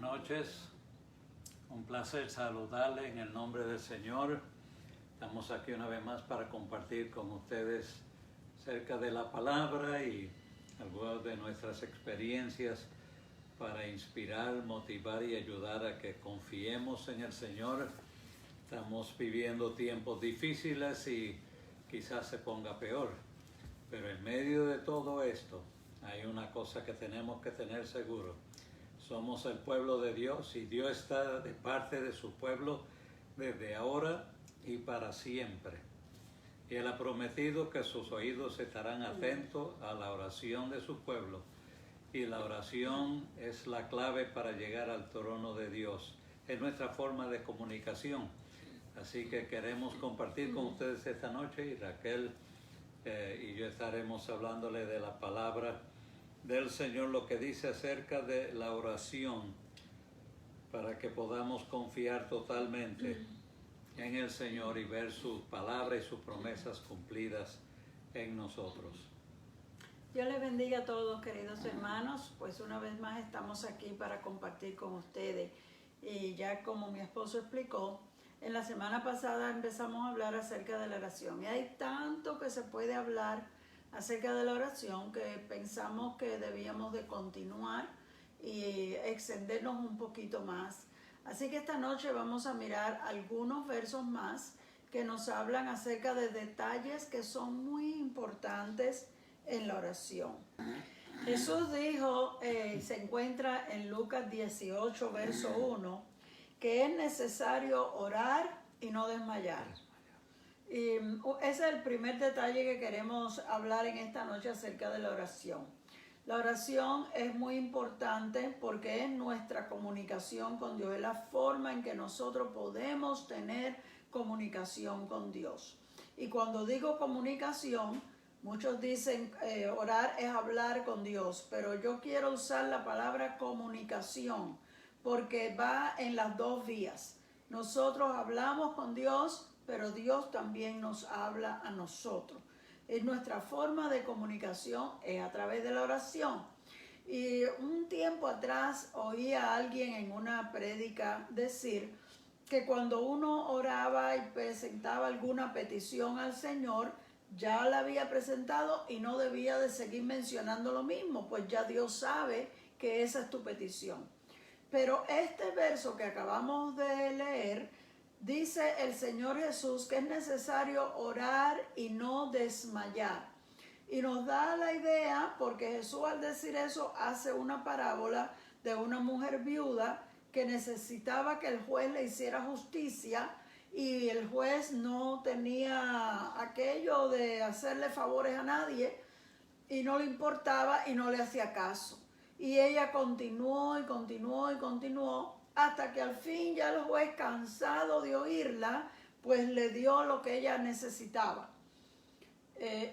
noches, un placer saludarle en el nombre del Señor. Estamos aquí una vez más para compartir con ustedes acerca de la palabra y algunas de nuestras experiencias para inspirar, motivar y ayudar a que confiemos en el Señor. Estamos viviendo tiempos difíciles y quizás se ponga peor, pero en medio de todo esto hay una cosa que tenemos que tener seguro. Somos el pueblo de Dios y Dios está de parte de su pueblo desde ahora y para siempre. Y Él ha prometido que sus oídos estarán atentos a la oración de su pueblo. Y la oración es la clave para llegar al trono de Dios. Es nuestra forma de comunicación. Así que queremos compartir con ustedes esta noche y Raquel y yo estaremos hablándole de la palabra del Señor, lo que dice acerca de la oración, para que podamos confiar totalmente en el Señor y ver sus palabras y sus promesas cumplidas en nosotros. Dios les bendiga a todos, queridos hermanos. Pues una vez más estamos aquí para compartir con ustedes. Y ya como mi esposo explicó, en la semana pasada empezamos a hablar acerca de la oración. Y hay tanto que se puede hablar acerca de la oración que pensamos que debíamos de continuar y extendernos un poquito más. Así que esta noche vamos a mirar algunos versos más que nos hablan acerca de detalles que son muy importantes en la oración. Jesús dijo, se encuentra en Lucas 18, verso 1, que es necesario orar y no desmayar. Y ese es el primer detalle que queremos hablar en esta noche acerca de la oración. La oración es muy importante porque es nuestra comunicación con Dios, es la forma en que nosotros podemos tener comunicación con Dios. Y cuando digo comunicación, muchos dicen orar es hablar con Dios, pero yo quiero usar la palabra comunicación porque va en las dos vías. Nosotros hablamos con Dios, pero Dios también nos habla a nosotros. Es nuestra forma de comunicación, es a través de la oración. Y un tiempo atrás oí a alguien en una prédica decir que cuando uno oraba y presentaba alguna petición al Señor, ya la había presentado y no debía de seguir mencionando lo mismo, pues ya Dios sabe que esa es tu petición. Pero este verso que acabamos de leer, dice el Señor Jesús que es necesario orar y no desmayar. Y nos da la idea, porque Jesús al decir eso hace una parábola de una mujer viuda que necesitaba que el juez le hiciera justicia y el juez no tenía aquello de hacerle favores a nadie y no le importaba y no le hacía caso. Y ella continuó y continuó y continuó hasta que al fin ya el juez, cansado de oírla, pues le dio lo que ella necesitaba.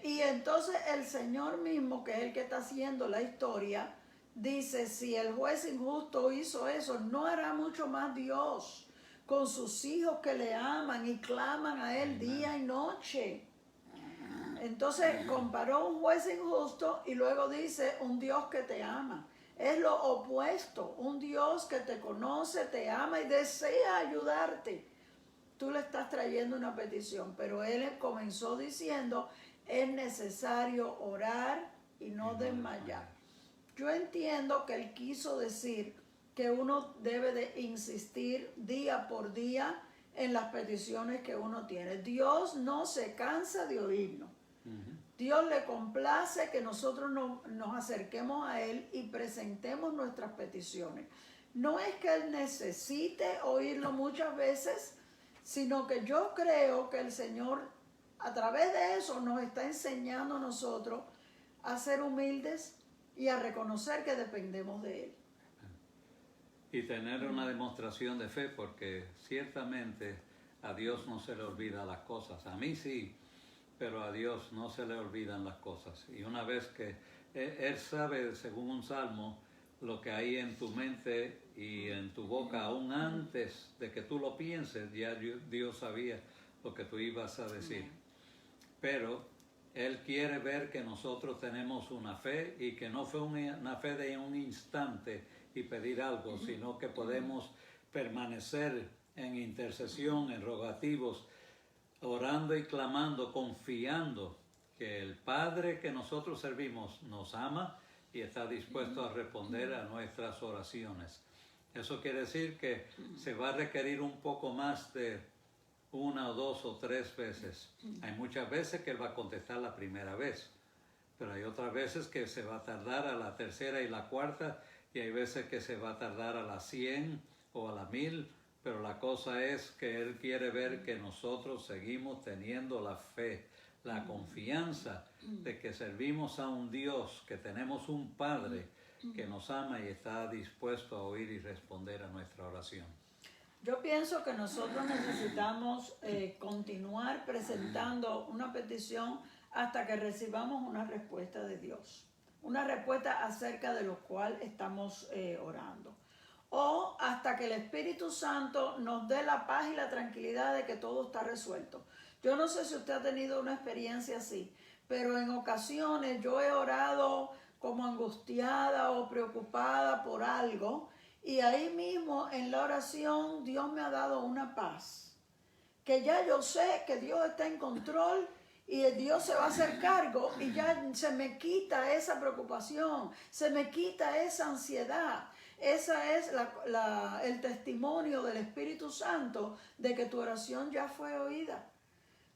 Y entonces el Señor mismo, que es el que está haciendo la historia, dice, si el juez injusto hizo eso, ¿no hará mucho más Dios con sus hijos que le aman y claman a Él día y noche? Entonces comparó un juez injusto y luego dice un Dios que te ama. Es lo opuesto, un Dios que te conoce, te ama y desea ayudarte. Tú le estás trayendo una petición, pero Él comenzó diciendo, es necesario orar y no desmayar. Yo entiendo que Él quiso decir que uno debe de insistir día por día en las peticiones que uno tiene. Dios no se cansa de oírnos. Dios le complace que nosotros nos acerquemos a Él y presentemos nuestras peticiones. No es que Él necesite oírlo muchas veces, sino que yo creo que el Señor a través de eso nos está enseñando a nosotros a ser humildes y a reconocer que dependemos de Él. Y tener una demostración de fe, porque ciertamente a Dios no se le olvidan las cosas. A mí sí, pero a Dios no se le olvidan las cosas. Y una vez que Él sabe, según un salmo, lo que hay en tu mente y en tu boca, aún antes de que tú lo pienses, ya Dios sabía lo que tú ibas a decir. Pero Él quiere ver que nosotros tenemos una fe y que no fue una fe de un instante y pedir algo, sino que podemos permanecer en intercesión, en rogativos, orando y clamando, confiando que el Padre que nosotros servimos nos ama y está dispuesto a responder a nuestras oraciones. Eso quiere decir que se va a requerir un poco más de 1 o 2 o 3 veces. Hay muchas veces que Él va a contestar la primera vez, pero hay otras veces que se va a tardar a la tercera y la cuarta, y hay veces que se va a tardar a las 100 o a la 1000, pero la cosa es que Él quiere ver que nosotros seguimos teniendo la fe, la confianza de que servimos a un Dios, que tenemos un Padre que nos ama y está dispuesto a oír y responder a nuestra oración. Yo pienso que nosotros necesitamos continuar presentando una petición hasta que recibamos una respuesta de Dios, una respuesta acerca de lo cual estamos orando, o hasta que el Espíritu Santo nos dé la paz y la tranquilidad de que todo está resuelto. Yo no sé si usted ha tenido una experiencia así, pero en ocasiones yo he orado como angustiada o preocupada por algo, y ahí mismo en la oración Dios me ha dado una paz, que ya yo sé que Dios está en control y Dios se va a hacer cargo, y ya se me quita esa preocupación, se me quita esa ansiedad. Ese es el testimonio del Espíritu Santo de que tu oración ya fue oída.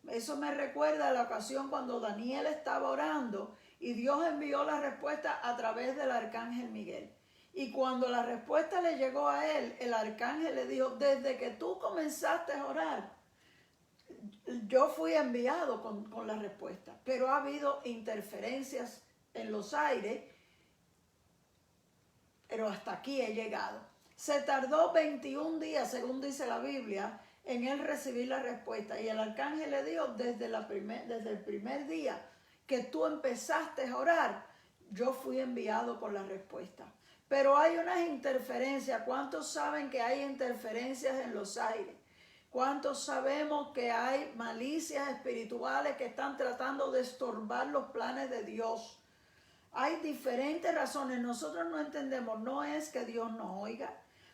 Eso me recuerda a la ocasión cuando Daniel estaba orando y Dios envió la respuesta a través del arcángel Miguel. Y cuando la respuesta le llegó a él, el arcángel le dijo: desde que tú comenzaste a orar, yo fui enviado con la respuesta. Pero ha habido interferencias en los aires, pero hasta aquí he llegado. Se tardó 21 días, según dice la Biblia, en él recibir la respuesta. Y el arcángel le dijo: desde el primer día que tú empezaste a orar, yo fui enviado con la respuesta. Pero hay unas interferencias. ¿Cuántos saben que hay interferencias en los aires? ¿Cuántos sabemos que hay malicias espirituales que están tratando de estorbar los planes de Dios? Hay diferentes razones. Nosotros no entendemos. No es que Dios no oiga,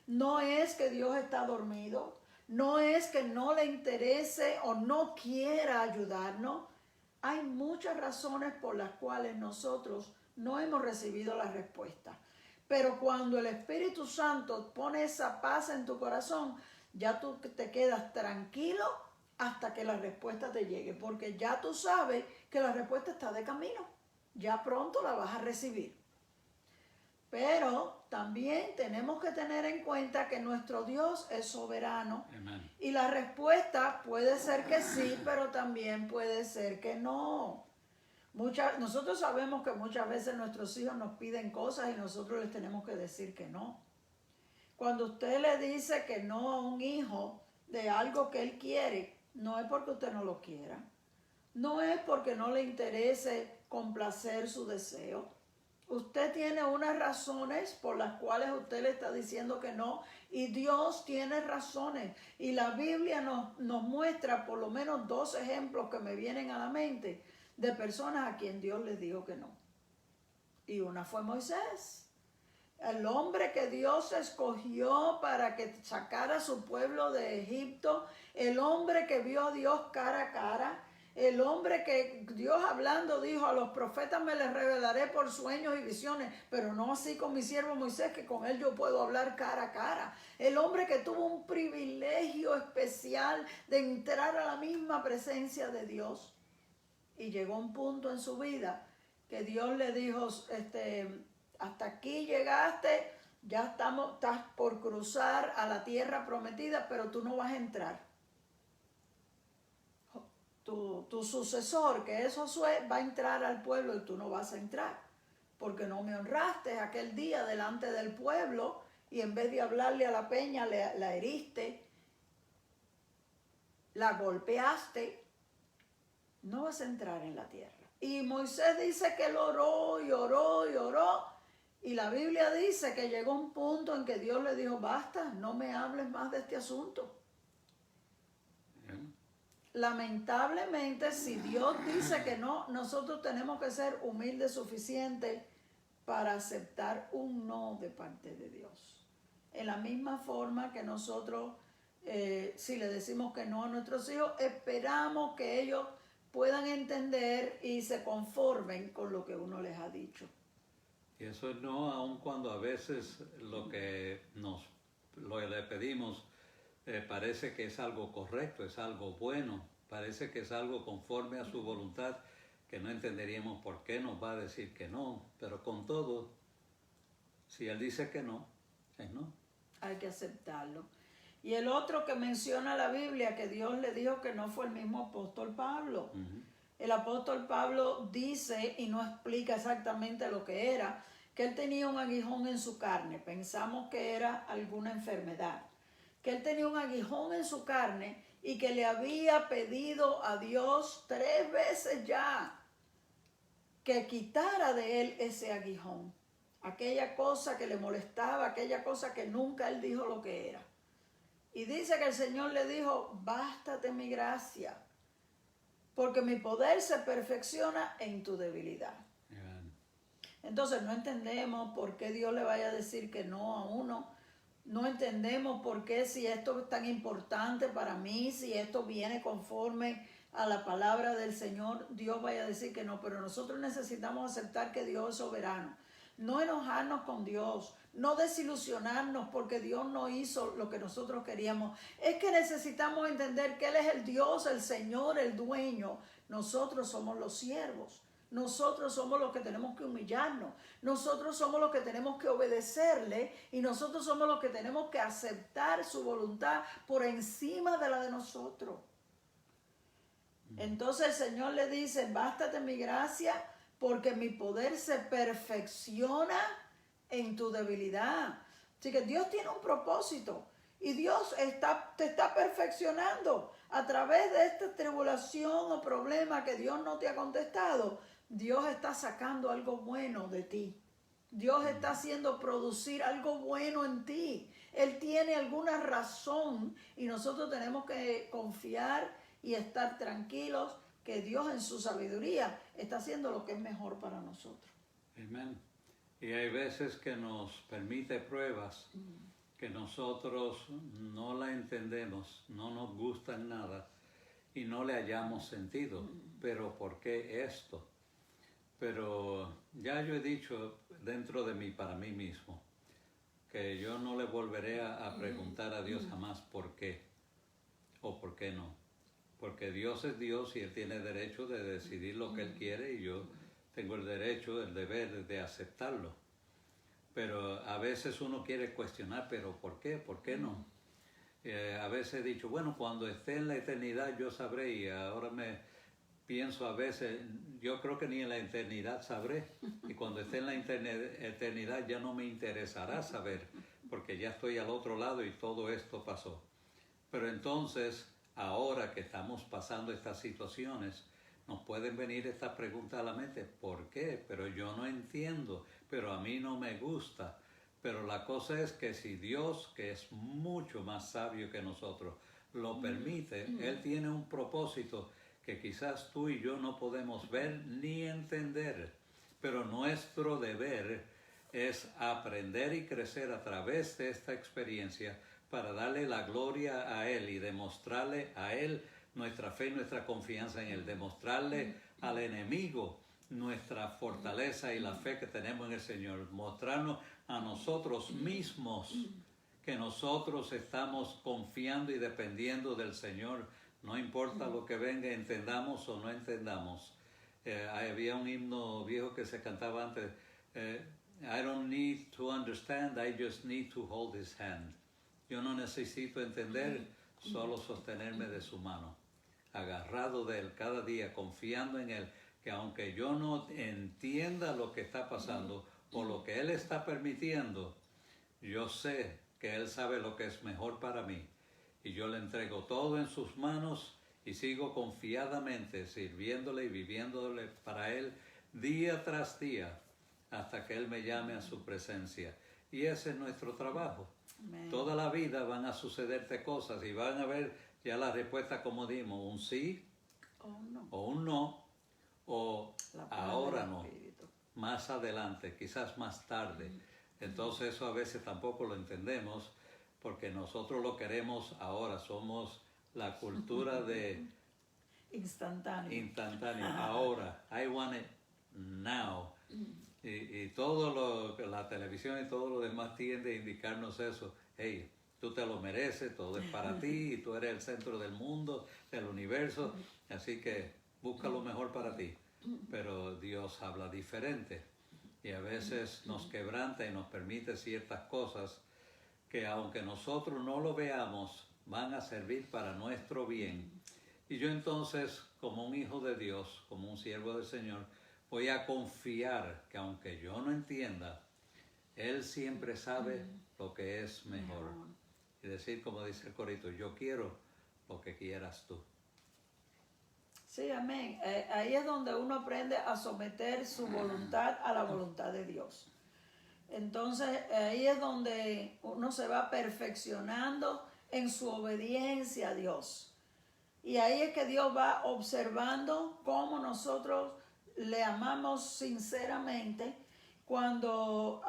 no es que Dios está dormido, no es que no le interese o no quiera ayudarnos. Hay muchas razones por las cuales nosotros no hemos recibido la respuesta. Pero cuando el Espíritu Santo pone esa paz en tu corazón, ya tú te quedas tranquilo hasta que la respuesta te llegue, porque ya tú sabes que la respuesta está de camino, ya pronto la vas a recibir. Pero también tenemos que tener en cuenta que nuestro Dios es soberano. Amén. Y la respuesta puede ser que sí, pero también puede ser que no. Nosotros sabemos que muchas veces nuestros hijos nos piden cosas y nosotros les tenemos que decir que no. Cuando usted le dice que no a un hijo de algo que él quiere, no es porque usted no lo quiera, no es porque no le interese complacer su deseo. Usted tiene unas razones por las cuales usted le está diciendo que no, y Dios tiene razones. Y la Biblia nos muestra por lo menos 2 ejemplos que me vienen a la mente de personas a quien Dios les dijo que no. Y una fue Moisés, el hombre que Dios escogió para que sacara a su pueblo de Egipto, el hombre que vio a Dios cara a cara, el hombre que Dios hablando dijo: a los profetas me les revelaré por sueños y visiones, pero no así con mi siervo Moisés, que con él yo puedo hablar cara a cara. El hombre que tuvo un privilegio especial de entrar a la misma presencia de Dios. Y llegó un punto en su vida que Dios le dijo: hasta aquí llegaste, ya estás por cruzar a la tierra prometida, pero tú no vas a entrar. Tu sucesor, que es Josué, va a entrar al pueblo y tú no vas a entrar, porque no me honraste aquel día delante del pueblo, y en vez de hablarle a la peña, la heriste, la golpeaste, no vas a entrar en la tierra. Y Moisés dice que él oró y oró y oró, y la Biblia dice que llegó un punto en que Dios le dijo: basta, no me hables más de este asunto. Lamentablemente, si Dios dice que no, nosotros tenemos que ser humildes suficientes para aceptar un no de parte de Dios. En la misma forma que nosotros, si le decimos que no a nuestros hijos, esperamos que ellos puedan entender y se conformen con lo que uno les ha dicho. Y eso es no, aun cuando a veces lo que le pedimos parece que es algo correcto, es algo bueno, parece que es algo conforme a su voluntad, que no entenderíamos por qué nos va a decir que no, pero con todo, si Él dice que no, es no. Hay que aceptarlo. Y el otro que menciona la Biblia, que Dios le dijo que no, fue el mismo apóstol Pablo. El apóstol Pablo dice, y no explica exactamente lo que era, que él tenía un aguijón en su carne. Pensamos que era alguna enfermedad. Que él tenía un aguijón en su carne y que le había pedido a Dios 3 veces ya que quitara de él ese aguijón. Aquella cosa que le molestaba, aquella cosa que nunca él dijo lo que era. Y dice que el Señor le dijo, bástate mi gracia, porque mi poder se perfecciona en tu debilidad. Amen. Entonces no entendemos por qué Dios le vaya a decir que no a uno. No entendemos por qué, si esto es tan importante para mí, si esto viene conforme a la palabra del Señor, Dios vaya a decir que no. Pero nosotros necesitamos aceptar que Dios es soberano. No enojarnos con Dios, no desilusionarnos porque Dios no hizo lo que nosotros queríamos. Es que necesitamos entender que Él es el Dios, el Señor, el dueño. Nosotros somos los siervos. Nosotros somos los que tenemos que humillarnos. Nosotros somos los que tenemos que obedecerle y nosotros somos los que tenemos que aceptar su voluntad por encima de la de nosotros. Entonces el Señor le dice, bástate mi gracia, porque mi poder se perfecciona en tu debilidad. Así que Dios tiene un propósito y Dios te está perfeccionando a través de esta tribulación o problema que Dios no te ha contestado. Dios está sacando algo bueno de ti. Dios está haciendo producir algo bueno en ti. Él tiene alguna razón y nosotros tenemos que confiar y estar tranquilos que Dios en su sabiduría está haciendo lo que es mejor para nosotros. Amén. Y hay veces que nos permite pruebas que nosotros no la entendemos, no nos gustan nada y no le hallamos sentido. Pero ¿por qué esto? Pero ya yo he dicho dentro de mí, para mí mismo, que yo no le volveré a preguntar a Dios jamás por qué o por qué no. Porque Dios es Dios y Él tiene derecho de decidir lo que Él quiere y yo tengo el derecho, el deber de aceptarlo. Pero a veces uno quiere cuestionar, pero ¿por qué? ¿Por qué no? A veces he dicho, bueno, cuando esté en la eternidad yo sabré, y ahora me pienso a veces, yo creo que ni en la eternidad sabré, y cuando esté en la eternidad ya no me interesará saber, porque ya estoy al otro lado y todo esto pasó. Pero entonces, ahora que estamos pasando estas situaciones, nos pueden venir estas preguntas a la mente. ¿Por qué? Pero yo no entiendo, pero a mí no me gusta. Pero la cosa es que si Dios, que es mucho más sabio que nosotros, lo permite, Él tiene un propósito que quizás tú y yo no podemos ver ni entender. Pero nuestro deber es aprender y crecer a través de esta experiencia para darle la gloria a Él y demostrarle a Él nuestra fe y nuestra confianza en Él, demostrarle al enemigo nuestra fortaleza y la fe que tenemos en el Señor, mostrarnos a nosotros mismos que nosotros estamos confiando y dependiendo del Señor, no importa lo que venga, entendamos o no entendamos. Había un himno viejo que se cantaba antes, I don't need to understand, I just need to hold His hand. Yo no necesito entender, solo sostenerme de su mano, agarrado de Él cada día, confiando en Él, que aunque yo no entienda lo que está pasando o lo que Él está permitiendo, yo sé que Él sabe lo que es mejor para mí. Y yo le entrego todo en sus manos y sigo confiadamente sirviéndole y viviéndole para Él día tras día hasta que Él me llame a su presencia. Y ese es nuestro trabajo. Amén. Toda la vida van a sucederte cosas y van a ver ya la respuesta como dimos, un sí Oh, no. o un no o La palabra ahora del no. Espíritu. más adelante, quizás más tarde. Entonces eso a veces tampoco lo entendemos porque nosotros lo queremos ahora, somos la cultura de instantáneo, ahora, I want it now. Y todo la televisión y todo lo demás tiende a indicarnos eso. Hey, tú te lo mereces, todo es para ti y tú eres el centro del mundo, del universo, así que busca lo mejor para ti. Pero Dios habla diferente y a veces nos quebranta y nos permite ciertas cosas que aunque nosotros no lo veamos, van a servir para nuestro bien. Y yo entonces, como un hijo de Dios, como un siervo del Señor, voy a confiar que aunque yo no entienda, Él siempre sabe lo que es mejor. Y decir, como dice el corito, yo quiero lo que quieras tú. Sí, amén. Ahí es donde uno aprende a someter su voluntad a la voluntad de Dios. Entonces, ahí es donde uno se va perfeccionando en su obediencia a Dios. Y ahí es que Dios va observando cómo nosotros le amamos sinceramente cuando,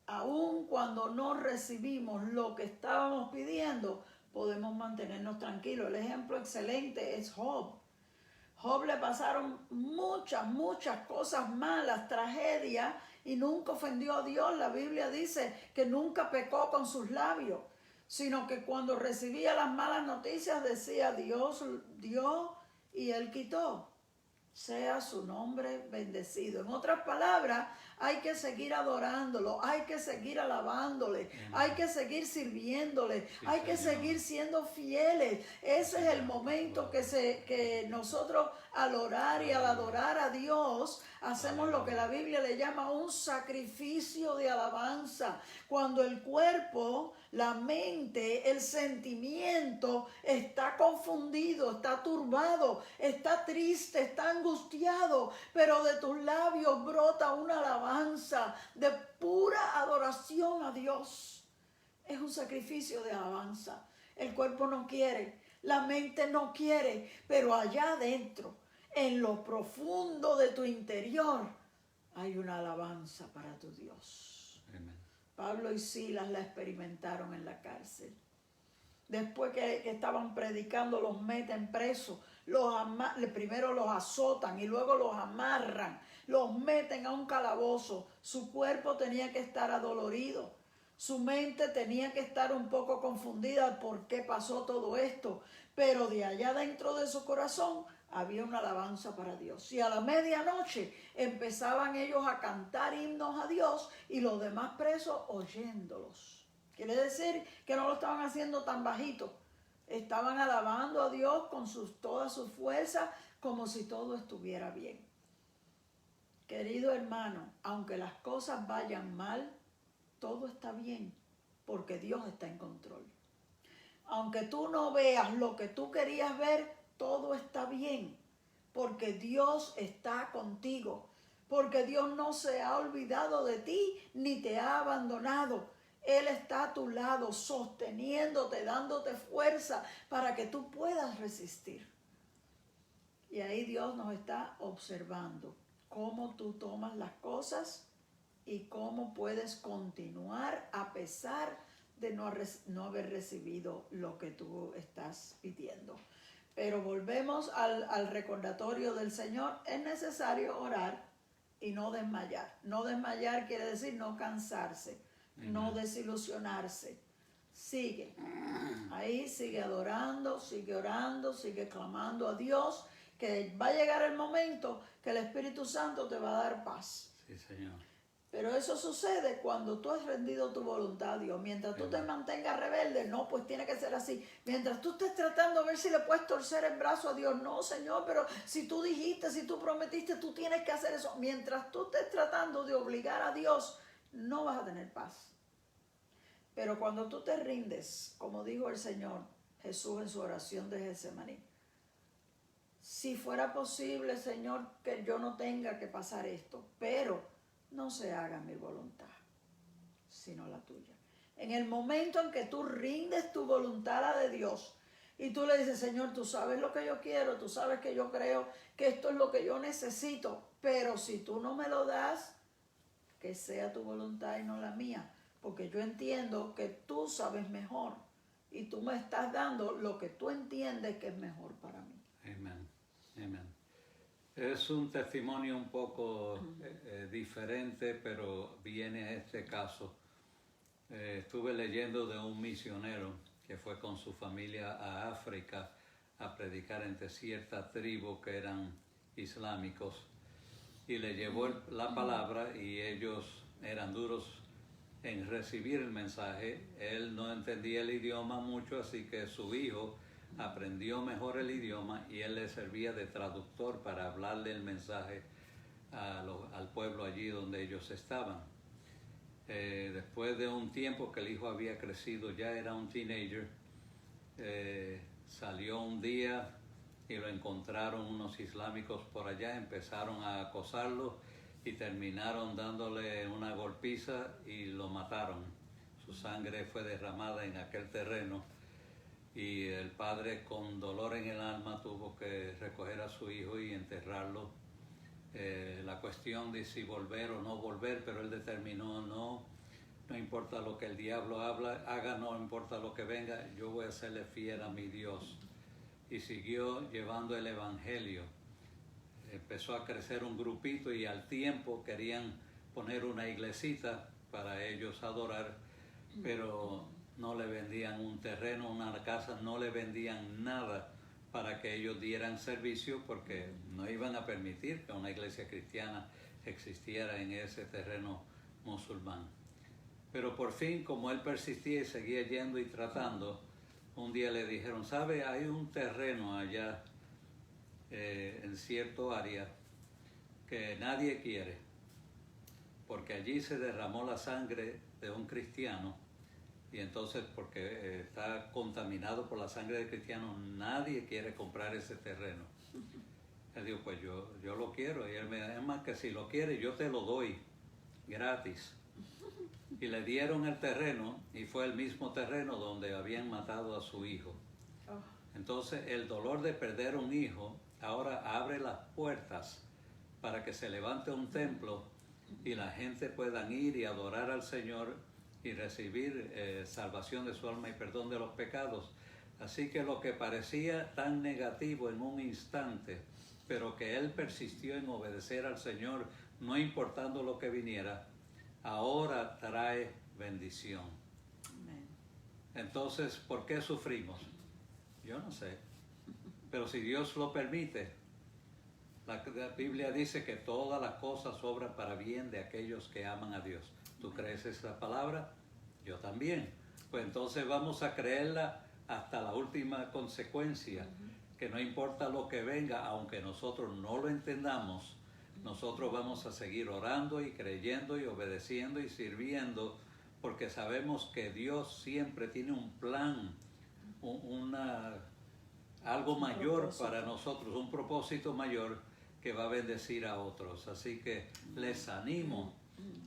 aun cuando no recibimos lo que estábamos pidiendo, podemos mantenernos tranquilos. El ejemplo excelente es Job. Job le pasaron muchas cosas malas, tragedias, y nunca ofendió a Dios. La Biblia dice que nunca pecó con sus labios, sino que cuando recibía las malas noticias decía, Dios dio y Él quitó. Sea su nombre bendecido. En otras palabras, hay que seguir adorándolo, hay que seguir alabándole, hay que seguir sirviéndole, hay que seguir siendo fieles. Ese es el momento que nosotros al orar y al adorar a Dios hacemos lo que la Biblia le llama un sacrificio de alabanza. Cuando el cuerpo, la mente, el sentimiento está confundido, está turbado, está triste, está angustiado, pero de tus labios brota una alabanza de pura adoración a Dios. Es un sacrificio de alabanza. El cuerpo no quiere, la mente no quiere, pero allá adentro, en lo profundo de tu interior, hay una alabanza para tu Dios. Amén. Pablo y Silas la experimentaron en la cárcel. Después que estaban predicando, los meten presos. Primero los azotan y luego los amarran. Los meten a un calabozo. Su cuerpo tenía que estar adolorido. Su mente tenía que estar un poco confundida por qué pasó todo esto. Pero de allá dentro de su corazón había una alabanza para Dios. Y a la medianoche empezaban ellos a cantar himnos a Dios y los demás presos oyéndolos. Quiere decir que no lo estaban haciendo tan bajito. Estaban alabando a Dios con todas sus fuerzas, como si todo estuviera bien. Querido hermano, aunque las cosas vayan mal, todo está bien, porque Dios está en control. Aunque tú no veas lo que tú querías ver, todo está bien, porque Dios está contigo, porque Dios no se ha olvidado de ti, ni te ha abandonado. Él está a tu lado, sosteniéndote, dándote fuerza para que tú puedas resistir. Y ahí Dios nos está observando cómo tú tomas las cosas y cómo puedes continuar a pesar de no haber recibido lo que tú estás pidiendo. Pero volvemos al recordatorio del Señor. Es necesario orar y no desmayar. No desmayar quiere decir no cansarse, no desilusionarse. Sigue. Ahí sigue adorando, sigue orando, sigue clamando a Dios, que va a llegar el momento que el Espíritu Santo te va a dar paz. Sí, Señor. Pero eso sucede cuando tú has rendido tu voluntad a Dios. Mientras tú te mantengas rebelde, no, pues tiene que ser así. Mientras tú estés tratando de ver si le puedes torcer el brazo a Dios, no, Señor, pero si tú dijiste, si tú prometiste, tú tienes que hacer eso. Mientras tú estés tratando de obligar a Dios, no vas a tener paz. Pero cuando tú te rindes, como dijo el Señor Jesús en su oración de Getsemaní, si fuera posible, Señor, que yo no tenga que pasar esto, pero no se haga mi voluntad, sino la tuya. En el momento en que tú rindes tu voluntad a la de Dios y tú le dices, Señor, tú sabes lo que yo quiero, tú sabes que yo creo que esto es lo que yo necesito, pero si tú no me lo das, que sea tu voluntad y no la mía, porque yo entiendo que tú sabes mejor y tú me estás dando lo que tú entiendes que es mejor para mí. Amén. Amén. Es un testimonio un poco diferente, pero viene a este caso. Estuve leyendo de un misionero que fue con su familia a África a predicar entre cierta tribu que eran islámicos, y le llevó la palabra y ellos eran duros en recibir el mensaje. Él no entendía el idioma mucho, así que su hijo aprendió mejor el idioma y él le servía de traductor para hablarle el mensaje al pueblo allí donde ellos estaban. Después de un tiempo que el hijo había crecido, ya era un teenager, salió un día y lo encontraron unos islámicos por allá, empezaron a acosarlo y terminaron dándole una golpiza y lo mataron. Su sangre fue derramada en aquel terreno y el padre, con dolor en el alma, tuvo que recoger a su hijo y enterrarlo. La cuestión de si volver o no volver, pero él determinó no importa lo que el diablo haga, no importa lo que venga, yo voy a serle fiel a mi Dios. Y siguió llevando el evangelio. Empezó a crecer un grupito y al tiempo querían poner una iglesita para ellos adorar, pero no le vendían un terreno, una casa, no le vendían nada para que ellos dieran servicio, porque no iban a permitir que una iglesia cristiana existiera en ese terreno musulmán. Pero por fin, como él persistía y seguía yendo y tratando, un día le dijeron, ¿sabe? Hay un terreno allá en cierto área que nadie quiere, porque allí se derramó la sangre de un cristiano, y entonces porque está contaminado por la sangre de cristiano, nadie quiere comprar ese terreno. Él dijo, pues yo lo quiero, y él me dijo, es más, que si lo quiere yo te lo doy gratis. Y le dieron el terreno, y fue el mismo terreno donde habían matado a su hijo. Entonces el dolor de perder un hijo ahora abre las puertas para que se levante un templo y la gente puedan ir y adorar al Señor y recibir salvación de su alma y perdón de los pecados. Así que lo que parecía tan negativo en un instante, pero que él persistió en obedecer al Señor, no importando lo que viniera, ahora trae bendición. Amén. Entonces, ¿por qué sufrimos? Yo no sé. Pero si Dios lo permite, la Biblia dice que todas las cosas obran para bien de aquellos que aman a Dios. ¿Tú crees esa palabra? Yo también. Pues entonces vamos a creerla hasta la última consecuencia, que no importa lo que venga, aunque nosotros no lo entendamos, nosotros vamos a seguir orando y creyendo y obedeciendo y sirviendo, porque sabemos que Dios siempre tiene un plan, algo mayor para nosotros, un propósito mayor que va a bendecir a otros. Así que les animo,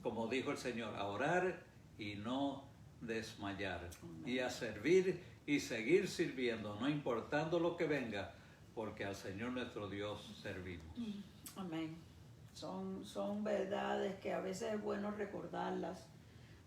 como dijo el Señor, a orar y no desmayar, y a servir y seguir sirviendo, no importando lo que venga, porque al Señor nuestro Dios servimos. Amén. Son verdades que a veces es bueno recordarlas,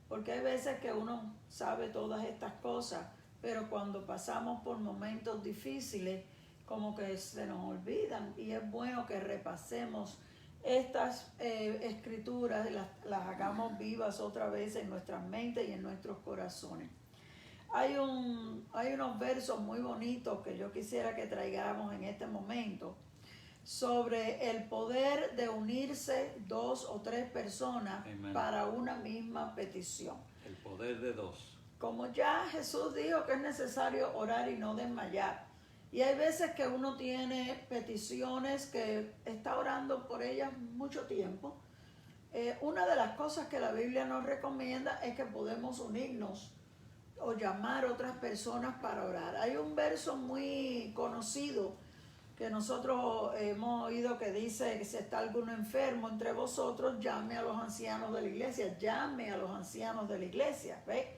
porque hay veces que uno sabe todas estas cosas, pero cuando pasamos por momentos difíciles, como que se nos olvidan, y es bueno que repasemos estas escrituras, las hagamos vivas otra vez en nuestras mentes y en nuestros corazones. Hay unos versos muy bonitos que yo quisiera que traigamos en este momento, sobre el poder de unirse 2 o 3 personas Amen. Para una misma petición. El poder de 2. Como ya Jesús dijo que es necesario orar y no desmayar. Y hay veces que uno tiene peticiones que está orando por ellas mucho tiempo. Una de las cosas que la Biblia nos recomienda es que podemos unirnos o llamar a otras personas para orar. Hay un verso muy conocido que nosotros hemos oído que dice que si está alguno enfermo entre vosotros, llame a los ancianos de la iglesia, llame a los ancianos de la iglesia, ¿ve?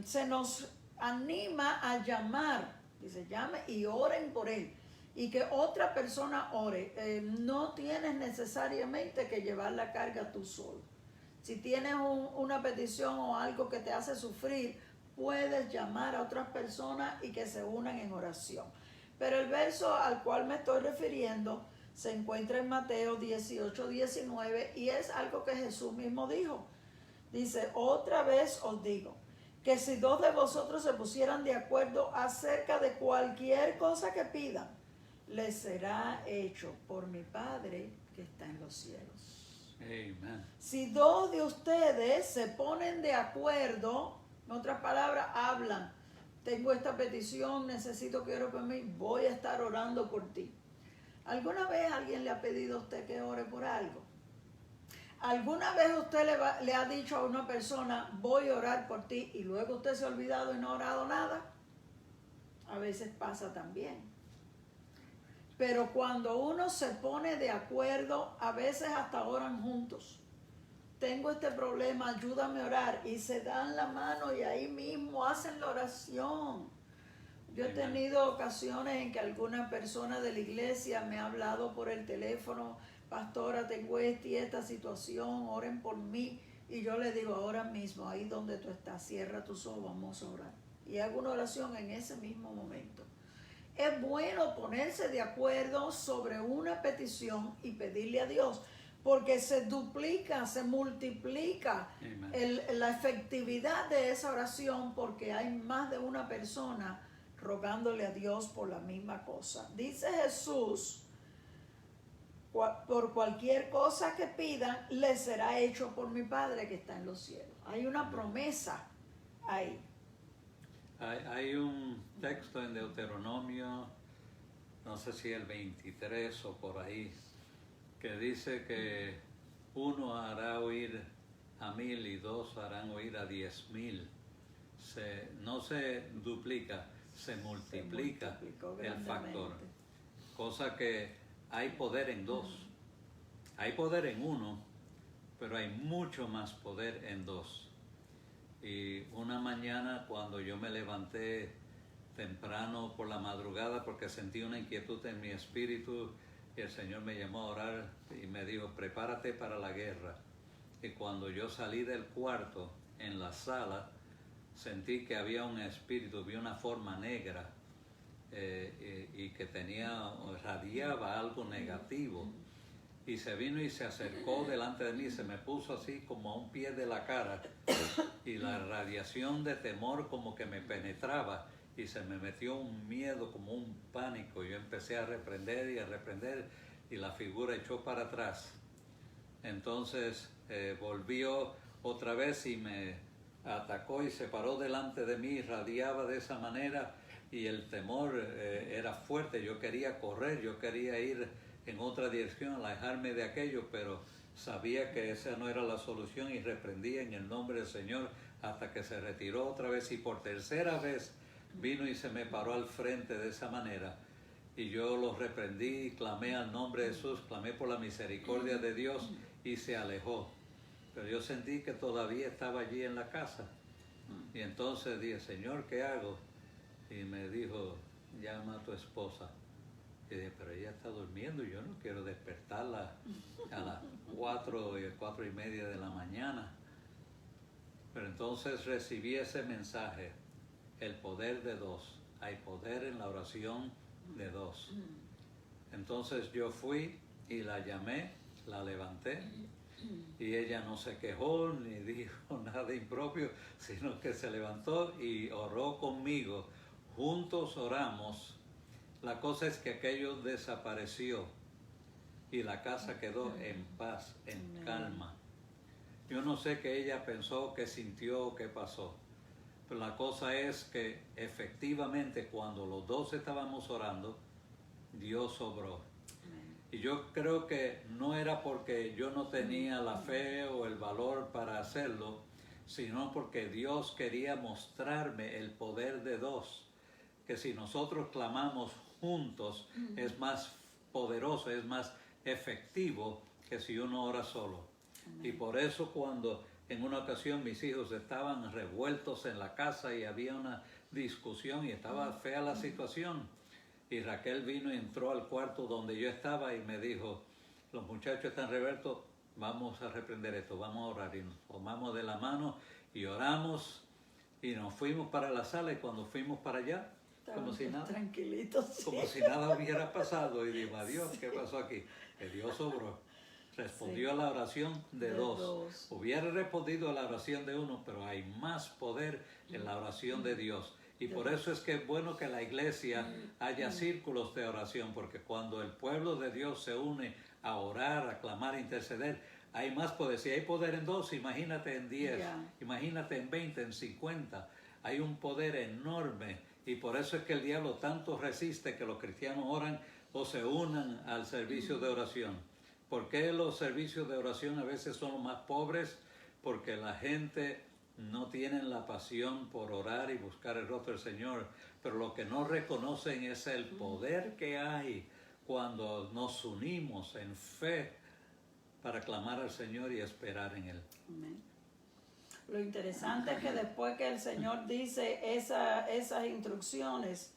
Se nos anima a llamar, dice, llame y oren por él, y que otra persona ore. No tienes necesariamente que llevar la carga tú solo. Si tienes una petición o algo que te hace sufrir, puedes llamar a otras personas y que se unan en oración. Pero el verso al cual me estoy refiriendo se encuentra en Mateo 18:19 y es algo que Jesús mismo dijo. Dice, otra vez os digo, que si dos de vosotros se pusieran de acuerdo acerca de cualquier cosa que pidan, les será hecho por mi Padre que está en los cielos. Amen. Si dos de ustedes se ponen de acuerdo, en otras palabras, hablan, tengo esta petición, necesito que ore por mí, voy a estar orando por ti. ¿Alguna vez alguien le ha pedido a usted que ore por algo? ¿Alguna vez usted le ha dicho a una persona, voy a orar por ti, y luego usted se ha olvidado y no ha orado nada? A veces pasa también. Pero cuando uno se pone de acuerdo, a veces hasta oran juntos. Tengo este problema, ayúdame a orar. Y se dan la mano y ahí mismo hacen la oración. Yo he tenido ocasiones en que alguna persona de la iglesia me ha hablado por el teléfono, pastora, tengo esta situación, oren por mí. Y yo le digo, ahora mismo, ahí donde tú estás, cierra tus ojos, vamos a orar. Y hago una oración en ese mismo momento. Es bueno ponerse de acuerdo sobre una petición y pedirle a Dios, porque se duplica, se multiplica la efectividad de esa oración, porque hay más de una persona rogándole a Dios por la misma cosa. Dice Jesús, por cualquier cosa que pidan, les será hecho por mi Padre que está en los cielos. Hay una promesa ahí. Hay un texto en Deuteronomio, no sé si el 23 o por ahí, que dice que uno hará oír a 1000 y dos harán oír a 10,000. No se duplica, se multiplica el factor. Cosa que hay poder en dos. Hay poder en uno, pero hay mucho más poder en dos. Y una mañana cuando yo me levanté temprano por la madrugada porque sentí una inquietud en mi espíritu y el Señor me llamó a orar y me dijo, prepárate para la guerra. Y cuando yo salí del cuarto, en la sala, sentí que había un espíritu, vi una forma negra y que radiaba algo negativo. Y se vino y se acercó delante de mí, se me puso así como a un pie de la cara y la radiación de temor como que me penetraba y se me metió un miedo, como un pánico. Yo empecé a reprender y la figura echó para atrás. Entonces volvió otra vez y me atacó y se paró delante de mí, radiaba de esa manera y el temor era fuerte. Yo quería correr, yo quería ir en otra dirección, alejarme de aquello, pero sabía que esa no era la solución y reprendía en el nombre del Señor hasta que se retiró otra vez y por tercera vez vino y se me paró al frente de esa manera y yo lo reprendí, clamé al nombre de Jesús, clamé por la misericordia de Dios y se alejó. Pero yo sentí que todavía estaba allí en la casa y entonces dije, Señor, ¿qué hago? Y me dijo, llama a tu esposa. Y dije, pero ella está durmiendo y yo no quiero despertarla a las 4:30 de la mañana. Pero entonces recibí ese mensaje, el poder de dos. Hay poder en la oración de dos. Entonces yo fui y la llamé, la levanté y ella no se quejó ni dijo nada impropio, sino que se levantó y oró conmigo. Juntos oramos. La cosa es que aquello desapareció y la casa quedó en paz, en calma. Yo no sé qué ella pensó, qué sintió, qué pasó. Pero la cosa es que efectivamente cuando los dos estábamos orando, Dios obró. Y yo creo que no era porque yo no tenía la fe o el valor para hacerlo, sino porque Dios quería mostrarme el poder de dos. Que si nosotros clamamos juntos es más poderoso, es más efectivo que si uno ora solo. Y por eso cuando en una ocasión mis hijos estaban revueltos en la casa y había una discusión y estaba fea la situación, y Raquel vino y entró al cuarto donde yo estaba y me dijo, los muchachos están revueltos, vamos a reprender esto, vamos a orar. Y nos tomamos de la mano y oramos y nos fuimos para la sala, y cuando fuimos para allá, como si nada, tranquilitos, sí. como si nada hubiera pasado. Y digo, adiós, ¿qué pasó aquí? Que Dios obró. Respondió a la oración de dos. Hubiera respondido a la oración de uno, pero hay más poder en la oración de Dios. Y por eso es que es bueno que en la iglesia haya círculos de oración, porque cuando el pueblo de Dios se une a orar, a clamar, a interceder, hay más poder. Si hay poder en 2, imagínate en 10, imagínate en 20, en 50. Hay un poder enorme, y por eso es que el diablo tanto resiste que los cristianos oran o se unan al servicio de oración. ¿Por qué los servicios de oración a veces son los más pobres? Porque la gente no tiene la pasión por orar y buscar el rostro del Señor, pero lo que no reconocen es el poder que hay cuando nos unimos en fe para clamar al Señor y esperar en Él. Amén. Lo interesante es que después que el Señor dice esas instrucciones,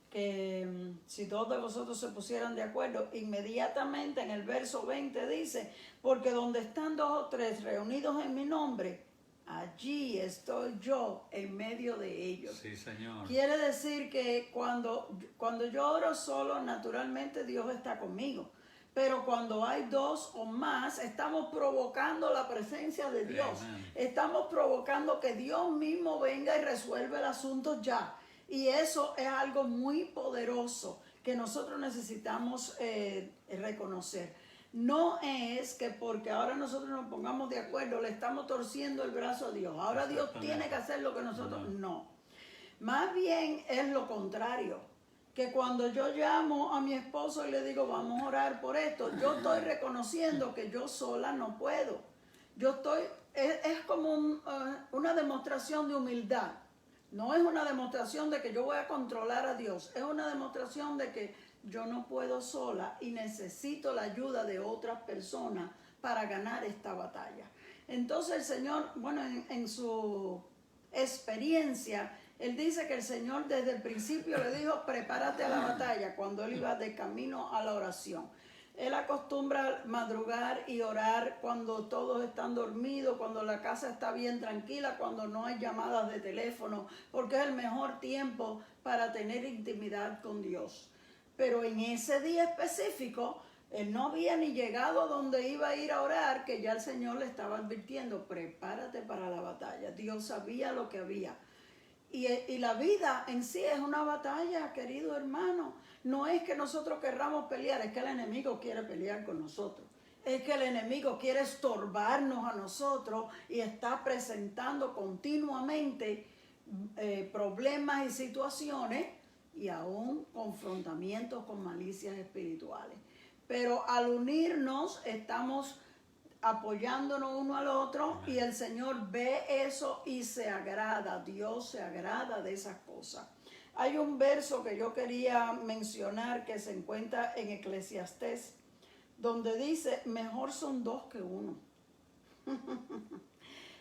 que si dos de vosotros se pusieran de acuerdo, inmediatamente en el verso 20 dice, porque donde están 2 o 3 reunidos en mi nombre, allí estoy yo en medio de ellos. Sí, Señor. Quiere decir que cuando yo oro solo, naturalmente Dios está conmigo. Pero cuando hay 2 o más, estamos provocando la presencia de Dios. Amen. Estamos provocando que Dios mismo venga y resuelva el asunto ya. Y eso es algo muy poderoso que nosotros necesitamos reconocer. No es que porque ahora nosotros nos pongamos de acuerdo, le estamos torciendo el brazo a Dios. Ahora Dios tiene que hacer lo que nosotros... No. Más bien es lo contrario. Que cuando yo llamo a mi esposo y le digo, vamos a orar por esto, yo estoy reconociendo que yo sola no puedo. Es como una demostración de humildad. No es una demostración de que yo voy a controlar a Dios. Es una demostración de que yo no puedo sola y necesito la ayuda de otras personas para ganar esta batalla. Entonces el Señor, bueno, en su experiencia, Él dice que el Señor desde el principio le dijo, prepárate a la batalla, cuando Él iba de camino a la oración. Él acostumbra madrugar y orar cuando todos están dormidos, cuando la casa está bien tranquila, cuando no hay llamadas de teléfono, porque es el mejor tiempo para tener intimidad con Dios. Pero en ese día específico, él no había ni llegado donde iba a ir a orar, que ya el Señor le estaba advirtiendo, prepárate para la batalla. Dios sabía lo que había. Y la vida en sí es una batalla, querido hermano. No es que nosotros querramos pelear, es que el enemigo quiere pelear con nosotros. Es que el enemigo quiere estorbarnos a nosotros y está presentando continuamente problemas y situaciones y aún confrontamientos con malicias espirituales. Pero al unirnos estamos apoyándonos uno al otro. Amén. Y el Señor ve eso y se agrada. Dios se agrada de esas cosas. Hay un verso que yo quería mencionar que se encuentra en Eclesiastés, donde dice, mejor son 2 que 1.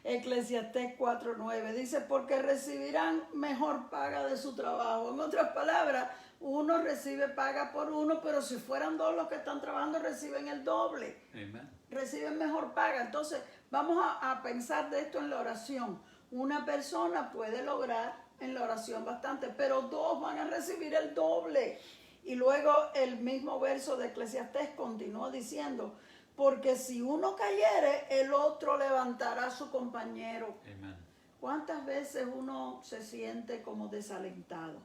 Eclesiastés 4:9 dice, porque recibirán mejor paga de su trabajo. En otras palabras, uno recibe paga por uno, pero si fueran 2 los que están trabajando, reciben el doble. Amen. Reciben mejor paga. Entonces, vamos a pensar de esto en la oración. Una persona puede lograr en la oración bastante, pero 2 van a recibir el doble. Y luego el mismo verso de Eclesiastés continúa diciendo, porque si uno cayere, el otro levantará a su compañero. Amen. ¿Cuántas veces uno se siente como desalentado?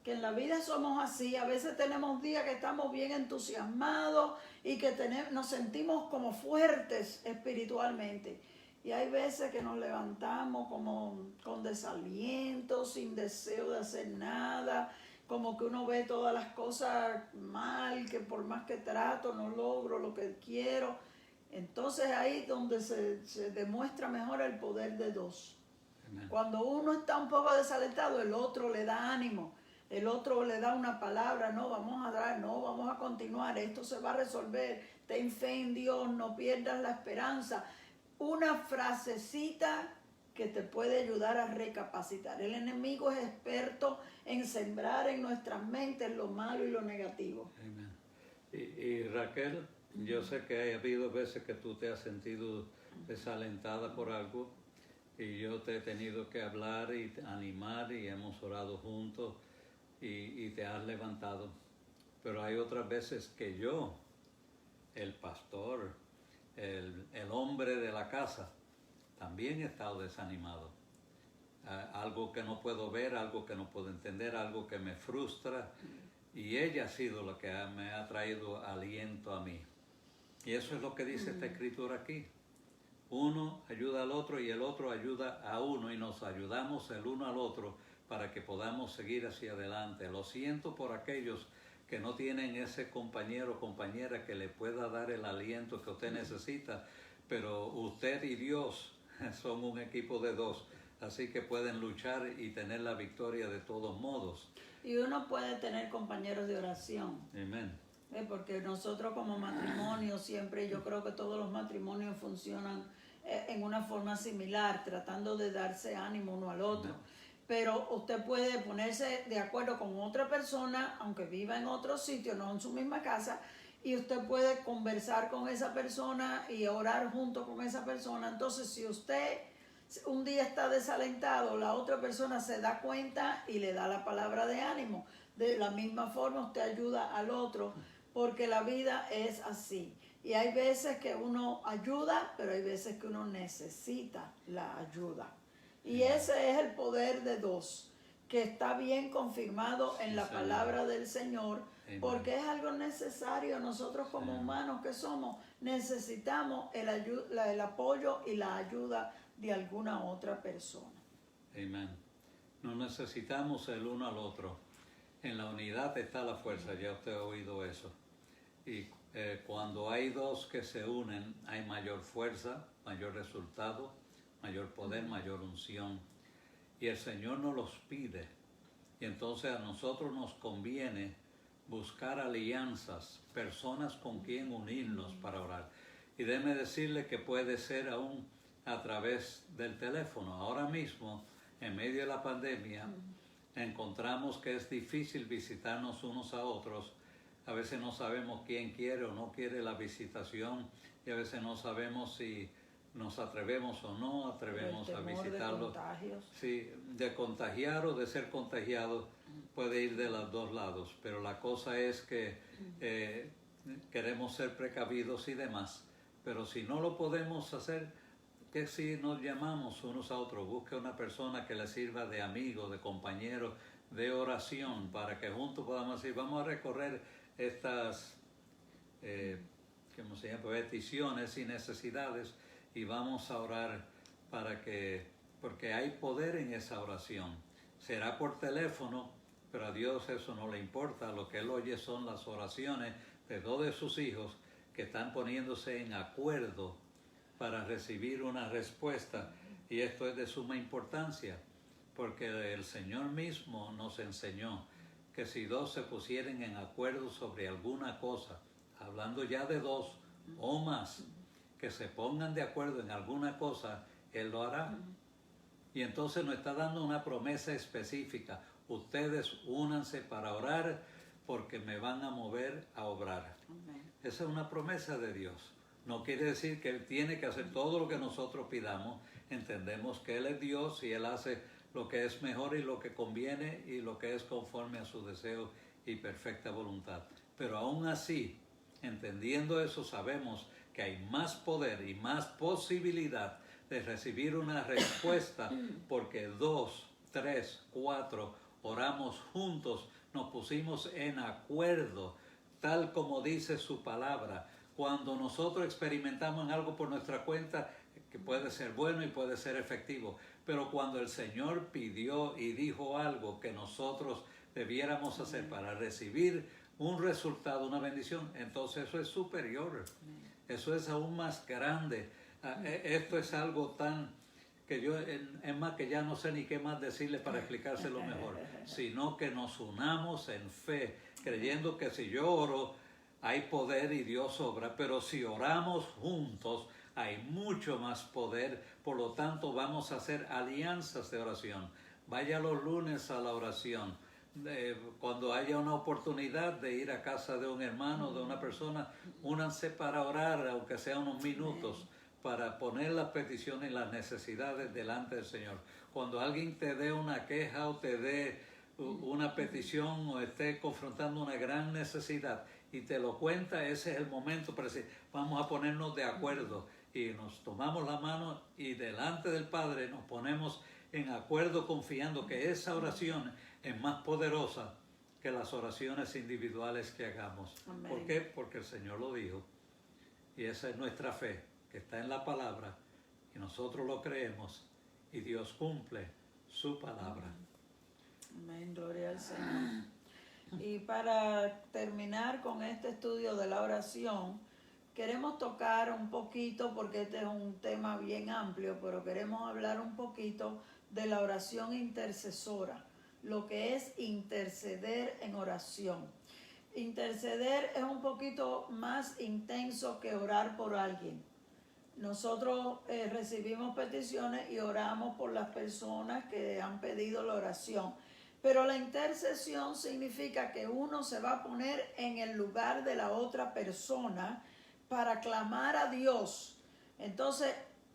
Que en la vida somos así. A veces tenemos días que estamos bien entusiasmados y que nos sentimos como fuertes espiritualmente. Y hay veces que nos levantamos como con desaliento, sin deseo de hacer nada, como que uno ve todas las cosas mal, que por más que trato no logro lo que quiero. Entonces ahí es donde se demuestra mejor el poder de 2. Amen. Cuando uno está un poco desalentado, el otro le da ánimo. El otro le da una palabra, no, vamos a dar, no, vamos a continuar, esto se va a resolver, ten fe en Dios, no pierdas la esperanza. Una frasecita que te puede ayudar a recapacitar. El enemigo es experto en sembrar en nuestras mentes lo malo y lo negativo. Amen. Y Raquel, Yo sé que ha habido veces que tú te has sentido desalentada por algo y yo te he tenido que hablar y animar y hemos orado juntos y te has levantado. Pero hay otras veces que yo, el pastor, el hombre de la casa, también he estado desanimado. Algo que no puedo ver, algo que no puedo entender, algo que me frustra. Y ella ha sido la que me ha traído aliento a mí. Y eso es lo que dice esta escritura aquí. Uno ayuda al otro y el otro ayuda a uno y nos ayudamos el uno al otro para que podamos seguir hacia adelante. Lo siento por aquellos que no tienen ese compañero o compañera que le pueda dar el aliento que usted necesita, pero usted y Dios son un equipo de dos, así que pueden luchar y tener la victoria de todos modos. Y uno puede tener compañeros de oración. Amén. Porque nosotros como matrimonio siempre, yo creo que todos los matrimonios funcionan en una forma similar, tratando de darse ánimo uno al otro. No. Pero usted puede ponerse de acuerdo con otra persona, aunque viva en otro sitio, no en su misma casa, y usted puede conversar con esa persona y orar junto con esa persona. Entonces, si usted un día está desalentado, la otra persona se da cuenta y le da la palabra de ánimo. De la misma forma, usted ayuda al otro, porque la vida es así. Y hay veces que uno ayuda, pero hay veces que uno necesita la ayuda. Y ese es el poder de dos, que está bien confirmado en la palabra del Señor, porque es algo necesario. Nosotros como humanos que somos, necesitamos el apoyo y la ayuda de alguna otra persona. Amén. Nos necesitamos el uno al otro. En la unidad está la fuerza, ya usted ha oído eso. Y cuando hay dos que se unen, hay mayor fuerza, mayor resultado, mayor poder, mayor unción. Y el Señor nos los pide. Y entonces a nosotros nos conviene buscar alianzas, personas con quien unirnos para orar. Y déjeme decirle que puede ser aún a través del teléfono. Ahora mismo, en medio de la pandemia, encontramos que es difícil visitarnos unos a otros. A veces no sabemos quién quiere o no quiere la visitación y a veces no sabemos si nos atrevemos o no atrevemos a visitarlo. De contagios. Sí, de contagiar o de ser contagiado puede ir de los dos lados, pero la cosa es que queremos ser precavidos y demás. Pero si no lo podemos hacer, que si nos llamamos unos a otros, busque una persona que le sirva de amigo, de compañero, de oración, para que juntos podamos decir, vamos a recorrer estas peticiones y necesidades y vamos a orar porque hay poder en esa oración. Será por teléfono, pero a Dios eso no le importa. Lo que Él oye son las oraciones de dos de sus hijos que están poniéndose en acuerdo para recibir una respuesta, y esto es de suma importancia, porque el Señor mismo nos enseñó que si dos se pusieran en acuerdo sobre alguna cosa, hablando ya de dos o más, que se pongan de acuerdo en alguna cosa, Él lo hará. Y entonces nos está dando una promesa específica: ustedes únanse para orar porque me van a mover a obrar. Esa es una promesa de Dios. No quiere decir que Él tiene que hacer todo lo que nosotros pidamos. Entendemos que Él es Dios y Él hace lo que es mejor y lo que conviene y lo que es conforme a su deseo y perfecta voluntad. Pero aún así, entendiendo eso, sabemos que hay más poder y más posibilidad de recibir una respuesta porque 2, 3, 4 oramos juntos, nos pusimos en acuerdo, tal como dice su palabra. Cuando nosotros experimentamos algo por nuestra cuenta, que puede ser bueno y puede ser efectivo, pero cuando el Señor pidió y dijo algo que nosotros debiéramos hacer para recibir un resultado, una bendición, entonces eso es superior, eso es aún más grande. Esto es algo tan que yo, es más que ya no sé ni qué más decirle para explicárselo mejor, sino que nos unamos en fe, creyendo que si yo oro, hay poder y Dios obra, pero si oramos juntos, hay mucho más poder. Por lo tanto, vamos a hacer alianzas de oración. Vaya los lunes a la oración, cuando haya una oportunidad de ir a casa de un hermano, de una persona, únanse para orar, aunque sea unos minutos, para poner las peticiones y las necesidades delante del Señor. Cuando alguien te dé una queja o te dé una petición o esté confrontando una gran necesidad y te lo cuenta, ese es el momento para decir, vamos a ponernos de acuerdo, y nos tomamos la mano y delante del Padre nos ponemos en acuerdo, confiando que esa oración es más poderosa que las oraciones individuales que hagamos. Amén. ¿Por qué? Porque el Señor lo dijo, y esa es nuestra fe, que está en la palabra, y nosotros lo creemos, y Dios cumple su palabra. Amén, gloria al Señor. Y para terminar con este estudio de la oración, queremos tocar un poquito, porque este es un tema bien amplio, pero queremos hablar un poquito de la oración intercesora, lo que es interceder en oración. Interceder es un poquito más intenso que orar por alguien. Nosotros recibimos peticiones y oramos por las personas que han pedido la oración. Pero la intercesión significa que uno se va a poner en el lugar de la otra persona para clamar a Dios. Entonces,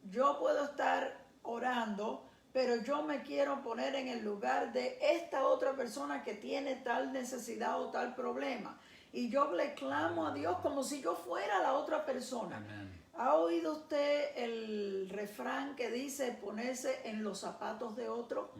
yo puedo estar orando, pero yo me quiero poner en el lugar de esta otra persona que tiene tal necesidad o tal problema. Y yo le clamo a Dios como si yo fuera la otra persona. Amén. ¿Ha oído usted el refrán que dice ponerse en los zapatos de otro?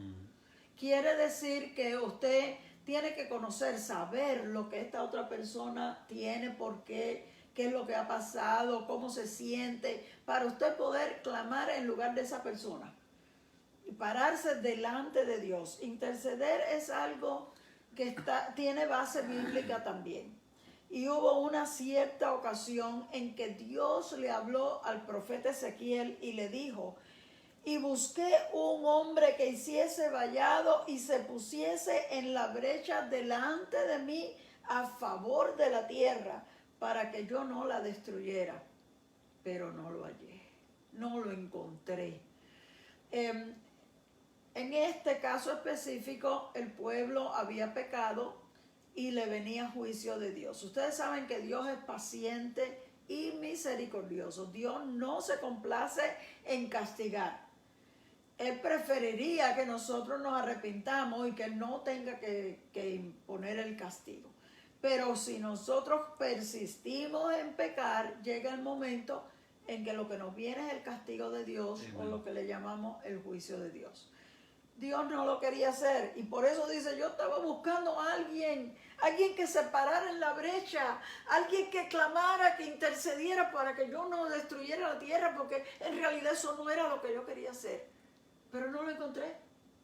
Quiere decir que usted tiene que conocer, saber lo que esta otra persona tiene, por qué, qué es lo que ha pasado, cómo se siente, para usted poder clamar en lugar de esa persona y pararse delante de Dios. Interceder es algo que tiene base bíblica también. Y hubo una cierta ocasión en que Dios le habló al profeta Ezequiel y le dijo: y busqué un hombre que hiciese vallado y se pusiese en la brecha delante de mí a favor de la tierra, para que yo no la destruyera. Pero no lo hallé, no lo encontré. En este caso específico, el pueblo había pecado y le venía juicio de Dios. Ustedes saben que Dios es paciente y misericordioso. Dios no se complace en castigar. Él preferiría que nosotros nos arrepintamos y que Él no tenga que imponer el castigo. Pero si nosotros persistimos en pecar, llega el momento en que lo que nos viene es el castigo de Dios, o lo que le llamamos el juicio de Dios. Dios no lo quería hacer, y por eso dice: yo estaba buscando a alguien que se parara en la brecha, alguien que clamara, que intercediera para que yo no destruyera la tierra, porque en realidad eso no era lo que yo quería hacer. Pero no lo encontré,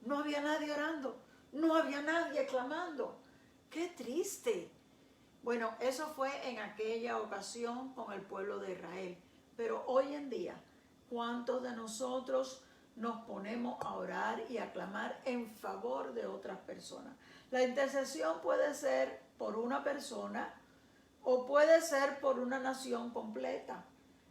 no había nadie orando, no había nadie clamando. ¡Qué triste! Bueno, eso fue en aquella ocasión con el pueblo de Israel. Pero hoy en día, ¿cuántos de nosotros nos ponemos a orar y a clamar en favor de otras personas? La intercesión puede ser por una persona o puede ser por una nación completa.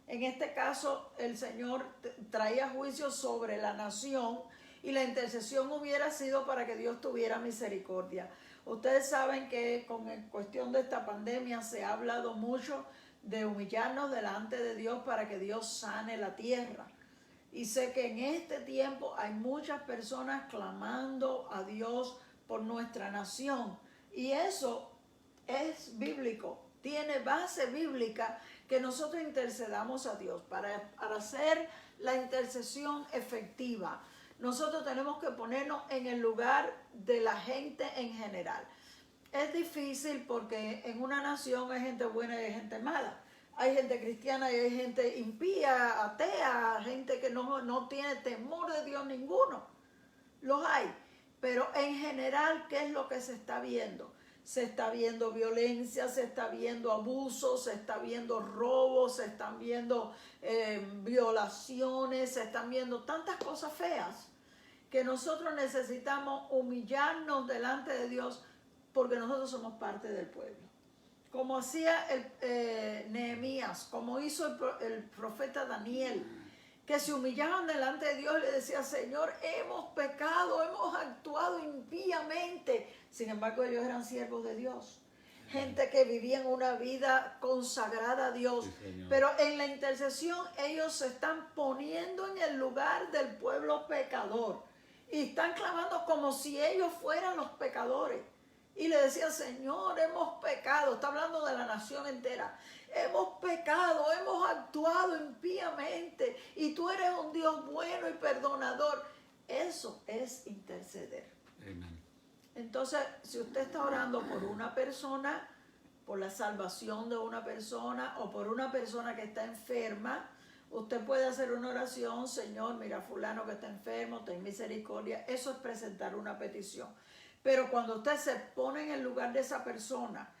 En este caso, el Señor traía juicio sobre la nación, y la intercesión hubiera sido para que Dios tuviera misericordia. Ustedes saben que con cuestión de esta pandemia se ha hablado mucho de humillarnos delante de Dios para que Dios sane la tierra. Y sé que en este tiempo hay muchas personas clamando a Dios por nuestra nación. Y eso es bíblico, tiene base bíblica, que nosotros intercedamos a Dios. Para hacer la intercesión efectiva, nosotros tenemos que ponernos en el lugar de la gente en general. Es difícil porque en una nación hay gente buena y hay gente mala. Hay gente cristiana y hay gente impía, atea, gente que no tiene temor de Dios ninguno. Los hay. Pero en general, ¿qué es lo que se está viendo? Se está viendo violencia, se está viendo abuso, se está viendo robos, se están viendo violaciones, se están viendo tantas cosas feas, que nosotros necesitamos humillarnos delante de Dios, porque nosotros somos parte del pueblo. Como hacía Nehemías, como hizo el profeta Daniel, que se humillaban delante de Dios y le decía: Señor, hemos pecado, hemos actuado impíamente, Sin embargo, ellos eran siervos de Dios. Gente que vivían una vida consagrada a Dios. Sí, pero en la intercesión ellos se están poniendo en el lugar del pueblo pecador. Y están clamando como si ellos fueran los pecadores. Y le decía, Señor, hemos pecado. Está hablando de la nación entera. Hemos pecado, hemos actuado impíamente. Y tú eres un Dios bueno y perdonador. Eso es interceder. Amén. Entonces, si usted está orando por una persona, por la salvación de una persona o por una persona que está enferma, usted puede hacer una oración, Señor, mira fulano que está enfermo, ten misericordia. Eso es presentar una petición. Pero cuando usted se pone en el lugar de esa persona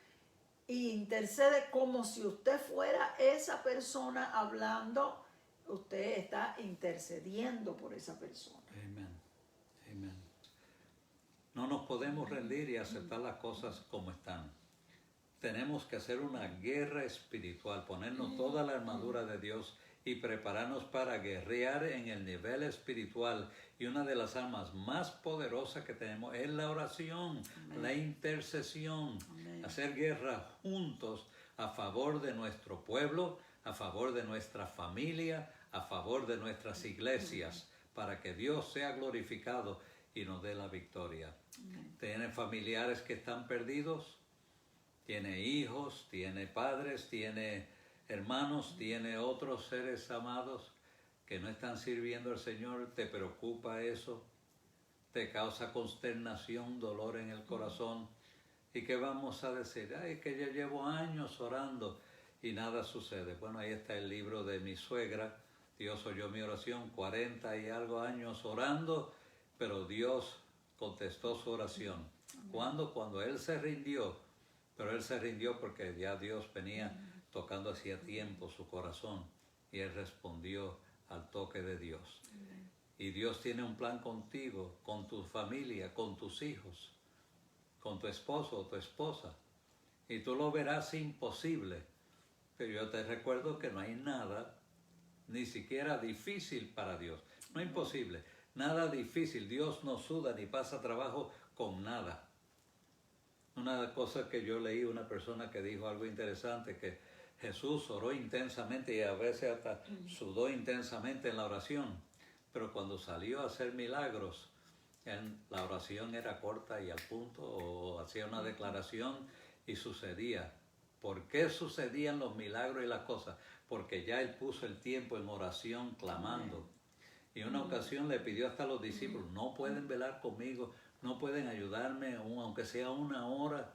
e intercede como si usted fuera esa persona hablando, usted está intercediendo por esa persona. Amén. Amén. No nos podemos rendir y aceptar las cosas como están. Tenemos que hacer una guerra espiritual, ponernos toda la armadura de Dios y prepararnos para guerrear en el nivel espiritual. Y una de las armas más poderosas que tenemos es la oración, la intercesión. Hacer guerra juntos a favor de nuestro pueblo, a favor de nuestra familia, a favor de nuestras iglesias, para que Dios sea glorificado y nos dé la victoria. ¿Tiene familiares que están perdidos? ¿Tiene hijos? ¿Tiene padres? ¿Tiene hermanos? ¿Tiene otros seres amados que no están sirviendo al Señor? ¿Te preocupa eso? ¿Te causa consternación, dolor en el corazón? ¿Y qué vamos a decir? Ay, que yo llevo años orando y nada sucede. Bueno, ahí está el libro de mi suegra. Dios oyó mi oración, 40 y algo años orando, pero Dios contestó su oración. ¿Cuándo? Cuando él se rindió, pero él se rindió porque ya Dios venía tocando hacía tiempo su corazón y él respondió al toque de Dios. Y Dios tiene un plan contigo, con tu familia, con tus hijos, con tu esposo o tu esposa. Y tú lo verás imposible, pero yo te recuerdo que no hay nada, ni siquiera difícil para Dios. No es imposible. Nada difícil, Dios no suda ni pasa trabajo con nada. Una cosa que yo leí, una persona que dijo algo interesante, que Jesús oró intensamente y a veces hasta sudó intensamente en la oración, pero cuando salió a hacer milagros, la oración era corta y al punto, o hacía una declaración y sucedía. ¿Por qué sucedían los milagros y las cosas? Porque ya él puso el tiempo en oración clamando. Y una ocasión le pidió hasta a los discípulos, no pueden velar conmigo, no pueden ayudarme, aunque sea una hora.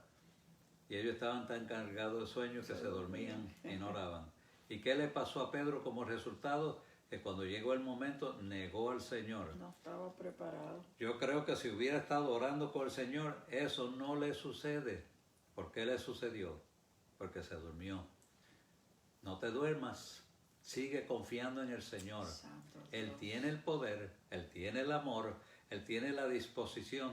Y ellos estaban tan cargados de sueño que se dormían y no oraban. ¿Y qué le pasó a Pedro como resultado? Que cuando llegó el momento, negó al Señor. No estaba preparado. Yo creo que si hubiera estado orando por el Señor, eso no le sucede. ¿Por qué le sucedió? Porque se durmió. No te duermas. Sigue confiando en el Señor. Él tiene el poder, Él tiene el amor, Él tiene la disposición,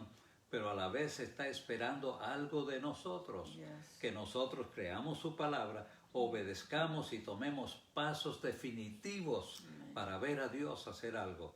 pero a la vez está esperando algo de nosotros. Que nosotros creamos su palabra, obedezcamos y tomemos pasos definitivos para ver a Dios hacer algo.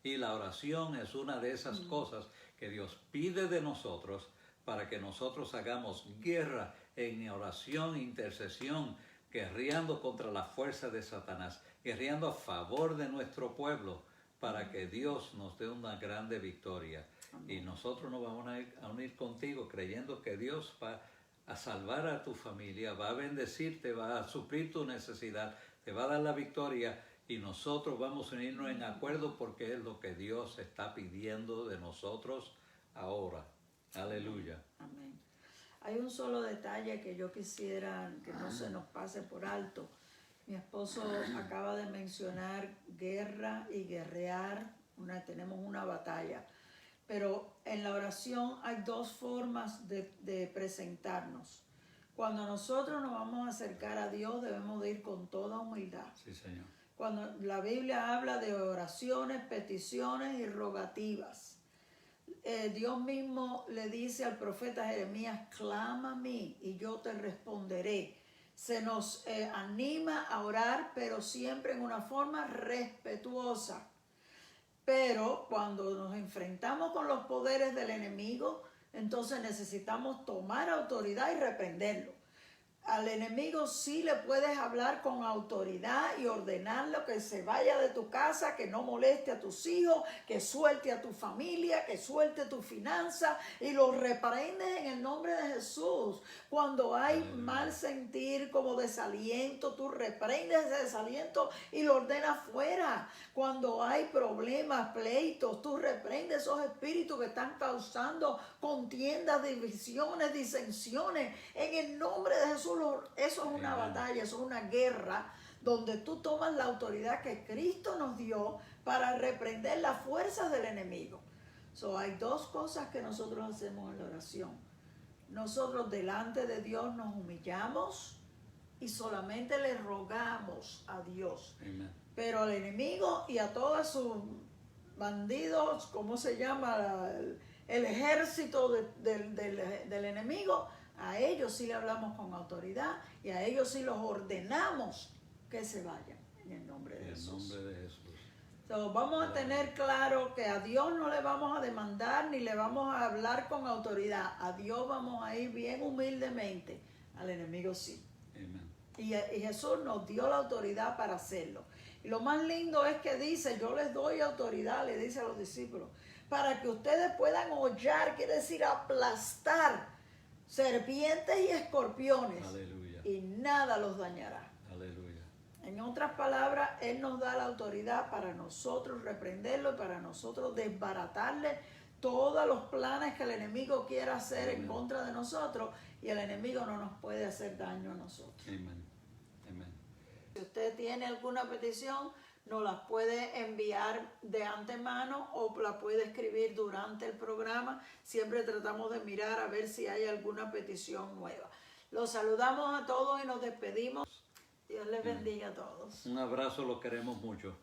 Y la oración es una de esas cosas que Dios pide de nosotros para que nosotros hagamos guerra en oración, intercesión, guerreando contra la fuerza de Satanás, guerreando a favor de nuestro pueblo para que Dios nos dé una grande victoria. Y nosotros nos vamos a unir contigo creyendo que Dios va a salvar a tu familia, va a bendecirte, va a suplir tu necesidad, te va a dar la victoria y nosotros vamos a unirnos en acuerdo porque es lo que Dios está pidiendo de nosotros ahora. Aleluya. Amén. Hay un solo detalle que yo quisiera que no se nos pase por alto. Mi esposo acaba de mencionar guerra y guerrear. Tenemos una batalla. Pero en la oración hay dos formas de presentarnos. Cuando nosotros nos vamos a acercar a Dios, debemos de ir con toda humildad. Sí, Señor. Cuando la Biblia habla de oraciones, peticiones y rogativas, Dios mismo le dice al profeta Jeremías, clama a mí y yo te responderé. Se nos anima a orar, pero siempre en una forma respetuosa. Pero cuando nos enfrentamos con los poderes del enemigo, Entonces necesitamos tomar autoridad y reprenderlo. Al enemigo sí le puedes hablar con autoridad y ordenarlo que se vaya de tu casa, que no moleste a tus hijos, que suelte a tu familia, que suelte tu finanza y lo reprendes en el nombre de Jesús. Cuando hay mal sentir como desaliento, tú reprendes ese desaliento y lo ordenas fuera. Cuando hay problemas, pleitos, tú reprendes esos espíritus que están causando contiendas, divisiones, disensiones. En el nombre de Jesús, eso es una batalla, eso es una guerra donde tú tomas la autoridad que Cristo nos dio para reprender las fuerzas del enemigo. Hay dos cosas que nosotros hacemos en la oración. Nosotros delante de Dios nos humillamos y solamente le rogamos a Dios. Amen. Pero al enemigo y a todos sus bandidos, ¿cómo se llama? El ejército del enemigo, a ellos sí le hablamos con autoridad y a ellos sí los ordenamos que se vayan en el nombre de Jesús. En el nombre de Jesús. Vamos a tener claro que a Dios no le vamos a demandar ni le vamos a hablar con autoridad. A Dios vamos a ir bien humildemente, al enemigo sí. Amen. Y Jesús nos dio la autoridad para hacerlo. Y lo más lindo es que dice, yo les doy autoridad, le dice a los discípulos, para que ustedes puedan hollar, quiere decir aplastar serpientes y escorpiones. Aleluya. Y nada los dañará. Aleluya. En otras palabras, Él nos da la autoridad para nosotros reprenderlo y para nosotros desbaratarle todos los planes que el enemigo quiera hacer en contra de nosotros, y el enemigo no nos puede hacer daño a nosotros. Amen. Amen. Si usted tiene alguna petición, nos las puede enviar de antemano o la puede escribir durante el programa. Siempre tratamos de mirar a ver si hay alguna petición nueva. Los saludamos a todos y nos despedimos. Dios les bendiga a todos. Un abrazo, los queremos mucho.